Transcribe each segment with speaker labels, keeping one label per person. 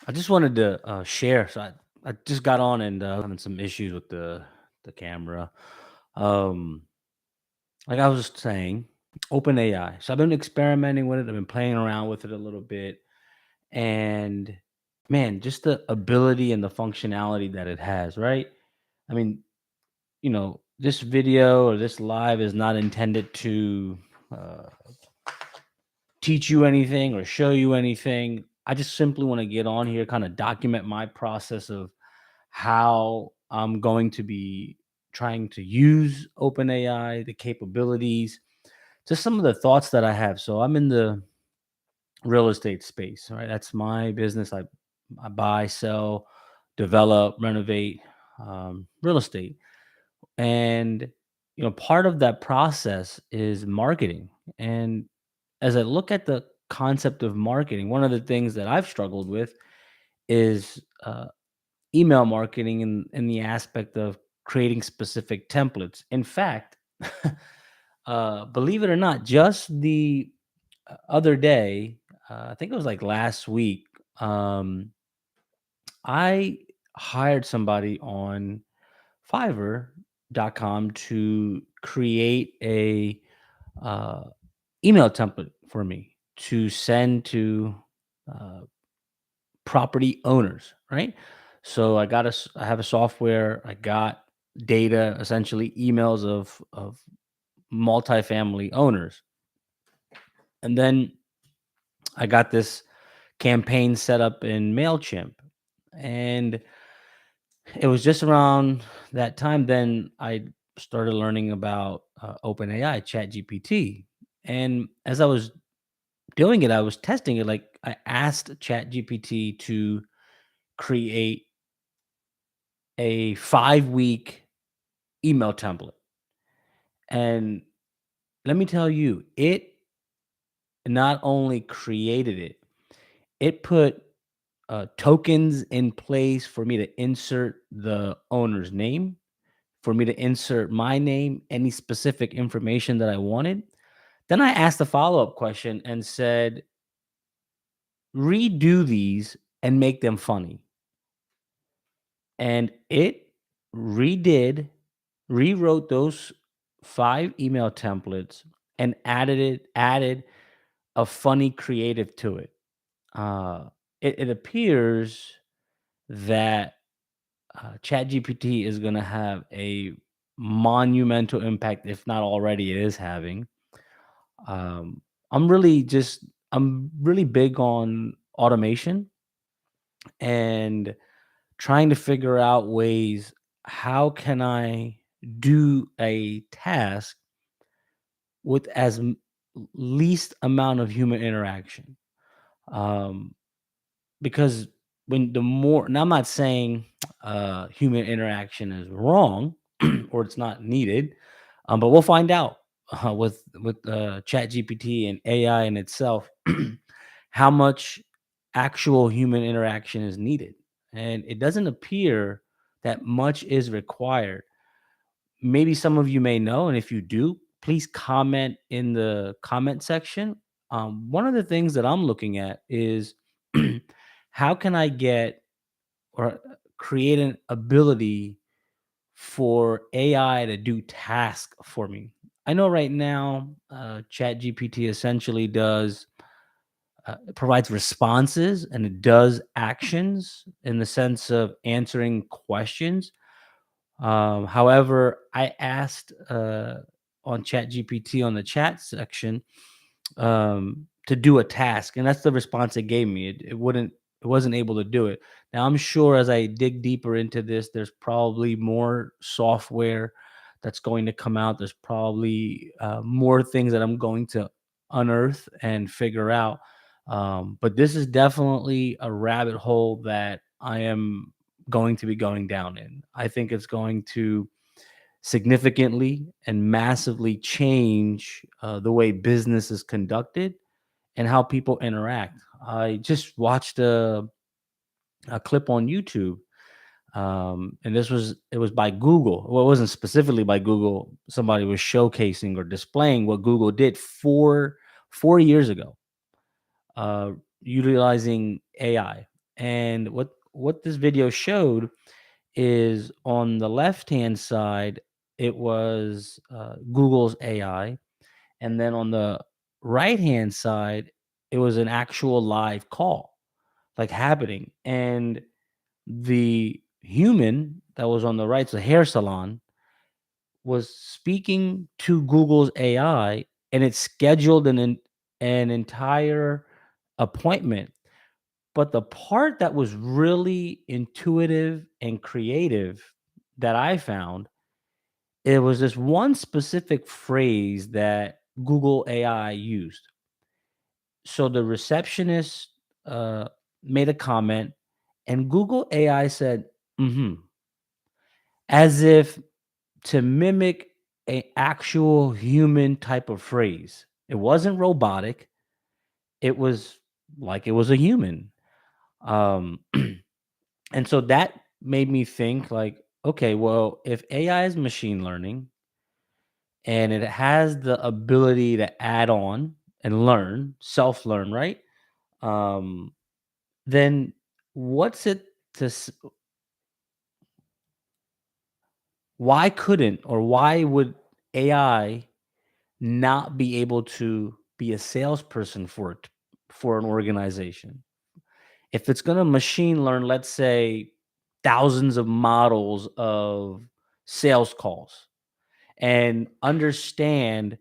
Speaker 1: I just wanted to share. I just got on and having some issues with the camera. Um, like I was saying, OpenAI. So I've been experimenting with it. I've been playing around with it a little bit, and man, just the ability and the functionality that it has. Right? I mean, this video or this live is not intended to uh, teach you anything or show you anything. I just simply want to get on here, kind of document my process of how I'm going to be trying to use OpenAI, the capabilities, just some of the thoughts that I have. So I'm in the real estate space, right? That's my business. I buy, sell, develop, renovate real estate. And, part of that process is marketing. And as I look at the concept of marketing, one of the things that I've struggled with is email marketing in the aspect of creating specific templates. In fact, believe it or not, just the other day, I think it was like last week, um, I hired somebody on Fiverr.com to create a uh, email template for me to send to uh, property owners, right? So I have a software, I got data, essentially emails of multifamily owners. And then I got this campaign set up in Mailchimp. And it was just around that time then I started learning about OpenAI, ChatGPT. And as I was doing it, I was testing it. Like I asked ChatGPT to create a 5-week email template. And let me tell you, it not only created it, it put tokens in place for me to insert the owner's name, for me to insert my name, any specific information that I wanted. Then I asked a follow up question and said, redo these and make them funny. And it redid, rewrote those 5 email templates and added a funny creative to it. Uh, it appears that ChatGPT is going to have a monumental impact, if not already it is having. Um, I'm really big on automation and trying to figure out ways how can I do a task with least amount of human interaction. Um, because when the more, now I'm not saying human interaction is wrong or it's not needed, but we'll find out with Chat GPT and AI in itself how much actual human interaction is needed, and it doesn't appear that much is required. Maybe some of you may know, and if you do, please comment in the comment section. One of the things that I'm looking at is how can I get or create an ability for AI to do tasks for me. I know right now, ChatGPT essentially it provides responses and it does actions in the sense of answering questions. However, I asked on ChatGPT on the chat section to do a task, and that's the response it gave me. It wasn't able to do it. Now I'm sure as I dig deeper into this, there's probably more software that's going to come out. There's probably more things that I'm going to unearth and figure out. But this is definitely a rabbit hole that I am going to be going down in. I think it's going to significantly and massively change the way business is conducted and how people interact. I just watched a clip on YouTube, and it was by Google. Well, it wasn't specifically by Google. Somebody was showcasing or displaying what Google did 4 years ago, uh, utilizing AI. And what this video showed is on the left hand side, it was Google's AI, and then on the right hand side, it was an actual live call, like happening. And the human that was on the right, the hair salon, was speaking to Google's AI, and it scheduled an entire appointment. But the part that was really intuitive and creative that I found, it was this one specific phrase that Google AI used. So the receptionist uh, made a comment, and Google AI said, "Mm-hmm," as if to mimic a actual human type of phrase. It wasn't robotic. It was like it was a human. Um, and so that made me think like, okay, well, if AI is machine learning and it has the ability to add on and learn, self-learn, right? Um, then what's it to why couldn't or why would AI not be able to be a salesperson for an organization? If it's going to machine learn, let's say thousands of models of sales calls and understand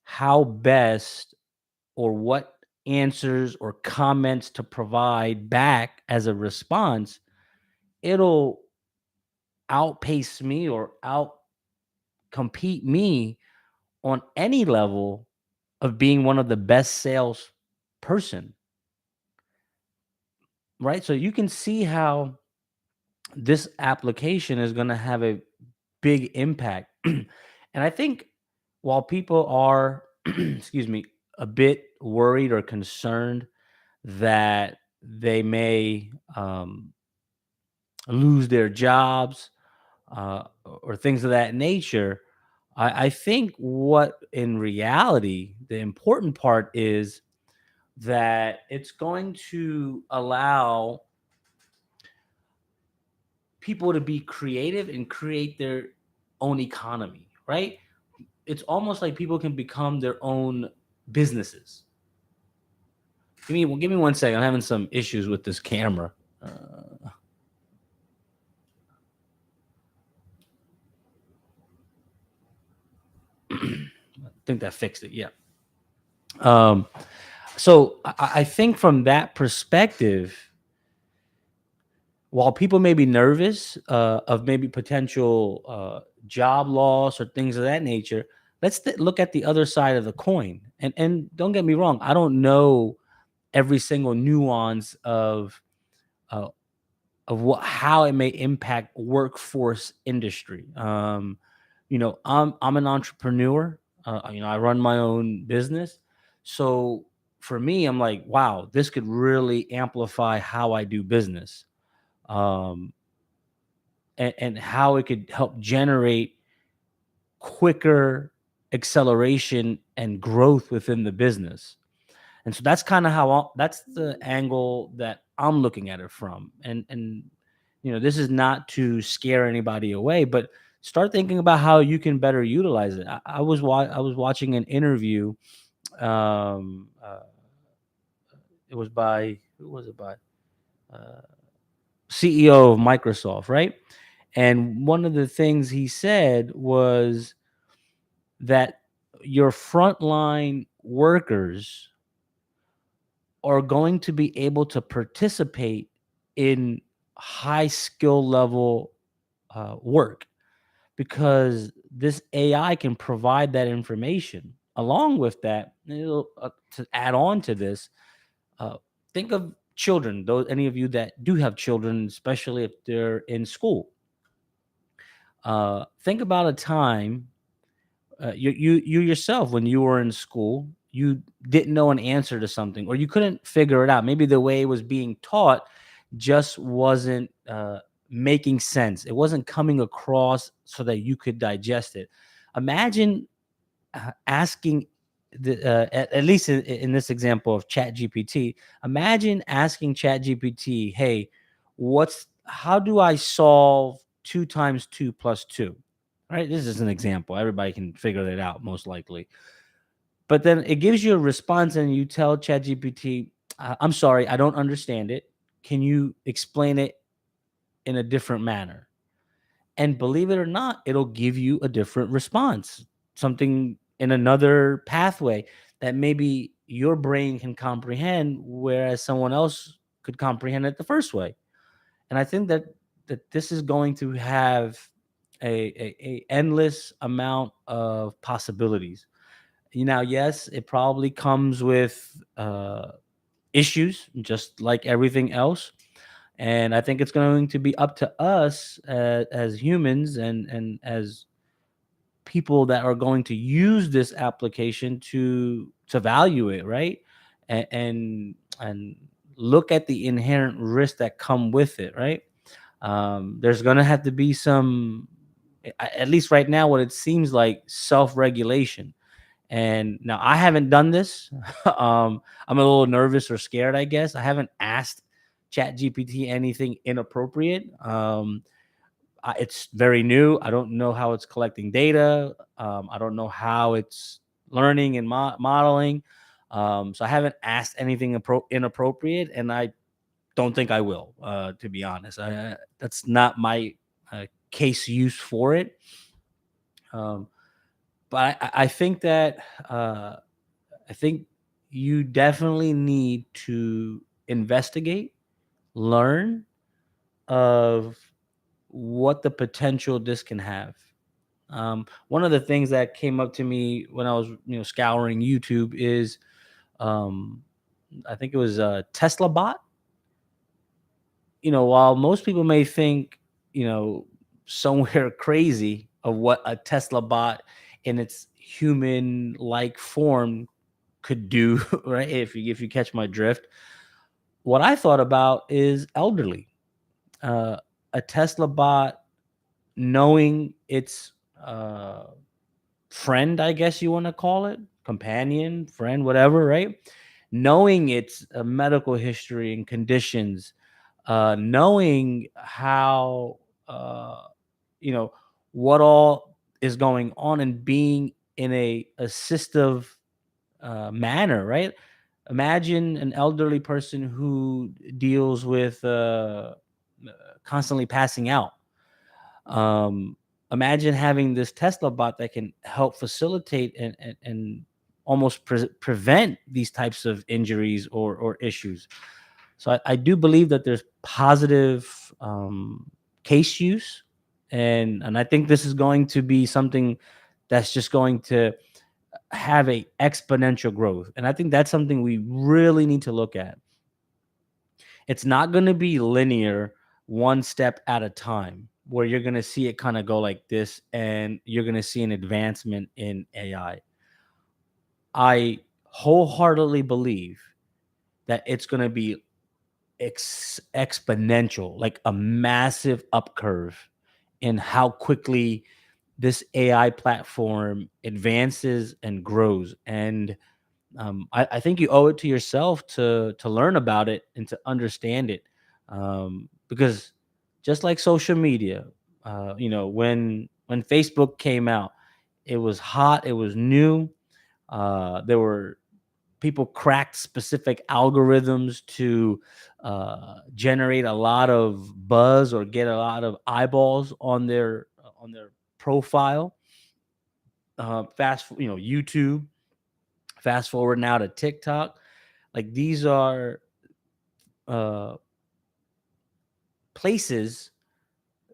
Speaker 1: how best or what answers or comments to provide back as a response, it'll outpace me or out compete me on any level of being one of the best sales person, right? So you can see how this application is going to have a big impact. And I think while people are, excuse me, a bit worried or concerned that they may lose their jobs or things of that nature, I think what in reality, the important part is that it's going to allow people to be creative and create their own economy, right? It's almost like people can become their own businesses. Give me one second. I'm having some issues with this camera. I think that fixed it. Yeah. Um, so I think from that perspective, while people may be nervous of maybe potential job loss or things of that nature, let's look at the other side of the coin. And don't get me wrong, I don't know every single nuance uh, of what how it may impact workforce industry. I'm an entrepreneur. I run my own business, so for me, I'm like, wow, this could really amplify how I do business. Um, and how it could help generate quicker acceleration and growth within the business. And so that's kind of that's the angle that I'm looking at it from. And this is not to scare anybody away, but start thinking about how you can better utilize it. I was watching an interview. Um, uh, it was by who was it by? Uh, CEO of Microsoft, right? And one of the things he said was that your frontline workers are going to be able to participate in high skill level work because this AI can provide that information. Along with that, to add on to this, uh, think of children. Those any of you that do have children, especially if they're in school, think about a time you yourself when you were in school, you didn't know an answer to something or you couldn't figure it out. Maybe the way it was being taught just wasn't making sense. It wasn't coming across so that you could digest it. Imagine asking at least in this example of Chat GPT, imagine asking Chat GPT, "Hey, how do I solve 2 times 2 plus 2?" Right? This is an example. Everybody can figure that out, most likely. But then it gives you a response, and you tell Chat GPT, "I'm sorry, I don't understand it. Can you explain it in a different manner?" And believe it or not, it'll give you a different response, something in another pathway that maybe your brain can comprehend, whereas someone else could comprehend it the first way. And I think that this is going to have a endless amount of possibilities. Yes, it probably comes with issues, just like everything else. And I think it's going to be up to us as humans and as people that are going to use this application to value it, right? And look at the inherent risks that come with it, right? There's going to have to be some, at least right now, what it seems like, self-regulation. And now I haven't done this. I'm a little nervous or scared, I guess. I haven't asked Chat GPT anything inappropriate. It's very new. I don't know how it's collecting data. I don't know how it's learning and modeling. So I haven't asked anything inappropriate, and I don't think I will, to be honest. That's not my case use for it. Um, but I think that I think you definitely need to investigate, learn of what the potential this can have. One of the things that came up to me when I was, scouring YouTube is, um, I think it was a Tesla bot. While most people may think, somewhere crazy of what a Tesla bot in its human-like form could do, right? If you catch my drift, what I thought about is elderly. Uh, a Tesla bot knowing its friend, I guess you want to call it, companion, friend, whatever, right? Knowing its medical history and conditions, knowing how, uh, you know, what all is going on, and being in a assistive manner, right? Imagine an elderly person who deals with constantly passing out. um, Imagine having this Tesla bot that can help facilitate and almost prevent these types of injuries or issues. So I do believe that there's positive case use, and I think this is going to be something that's just going to have a exponential growth. And I think that's something we really need to look at. It's not going to be linear, one step at a time, where you're going to see it kind of go like this and you're going to see an advancement in AI. I wholeheartedly believe that it's going to be exponential, like a massive up curve in how quickly this AI platform advances and grows. And I think you owe it to yourself to learn about it and to understand it, because just like social media, when Facebook came out, it was hot, it was new. There were people cracked specific algorithms to generate a lot of buzz or get a lot of eyeballs on their profile. YouTube. Fast forward now to TikTok. Like, these are uh, places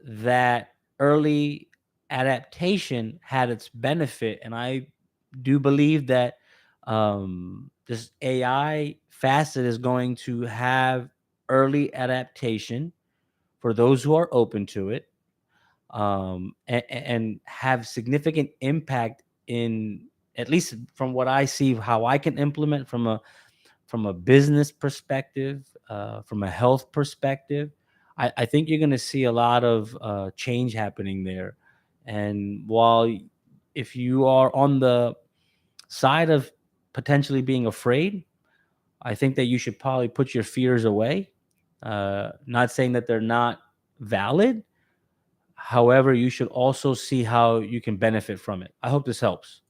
Speaker 1: that early adaptation had its benefit, and I do believe that this AI facet is going to have early adaptation for those who are open to it, and have significant impact in, at least from what I see, how I can implement from a business perspective, from a health perspective. I think you're going to see a lot of change happening there. And if you are on the side of potentially being afraid, I think that you should probably put your fears away. Not saying that they're not valid. However, you should also see how you can benefit from it. I hope this helps.